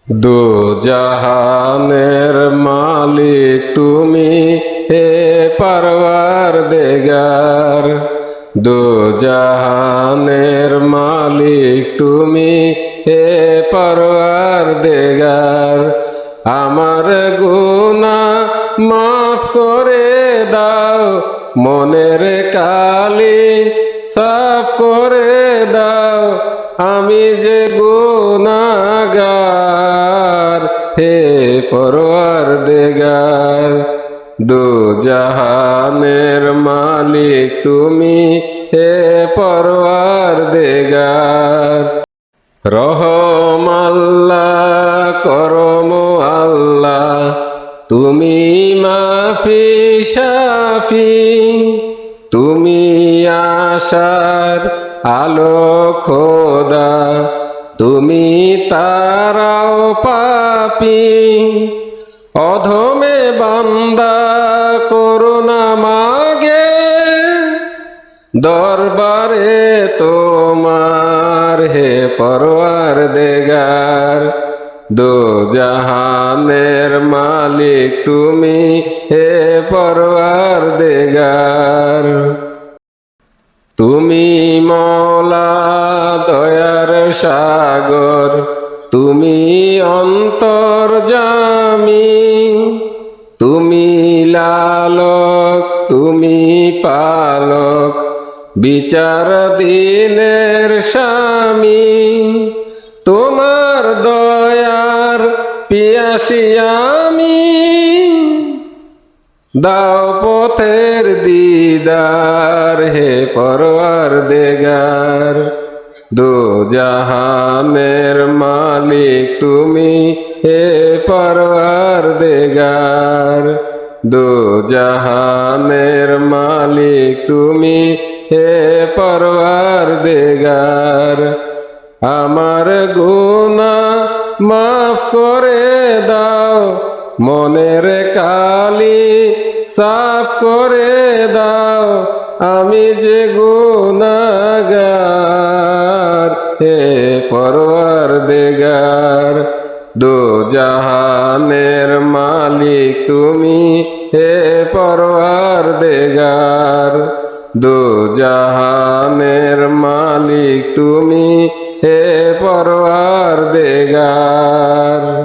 দু জাহানের মালিক তুমি, হে পারওয়ারদিগার। দু জাহানের মালিক তুমি, হে পারওয়ারদিগার। আমার গুনাহ মাফ করে দাও, মনের কালি সাফ করে দাও। আমি যে গুনাহগার, হে পারওয়ারদিগার। দু জাহানের মালিক তুমি, হে পারওয়ারদিগার। রহম আল্লাহ, করম আল্লাহ, তুমি মাফি শাফি। তুমি আশার আলো খোদা, তুমি তারাও পাপি। অধমে বান্দা করুণা মাগে, দরবারে তোমার, হে পারওয়ারদিগার। দু জাহানের মালিক তুমি, হে পারওয়ারদিগার। তুমি মওলা দয়ার সাগর, তুমি অন্তর্যামী। তুমি লালক, তুমি পালক, বিচার দিনের স্বামী। তোমার দয়ার পিয়াসী আমি, দাও পথের দিদার, হে পারওয়ারদিগার। দু জাহানের মালিক তুমি, হে পারওয়ারদিগার। দু জাহানের মালিক তুমি, হে পারওয়ারদিগার। আমার গুনাহ মাফ করে দাও, মনের কালি সাফ করে দাও। আমি যে গুনাহগার, হে পারওয়ারদিগার। দু জাহানের মালিক তুমি, হে পারওয়ারদিগার। দু জাহানের মালিক তুমি, হে পারওয়ারদিগার।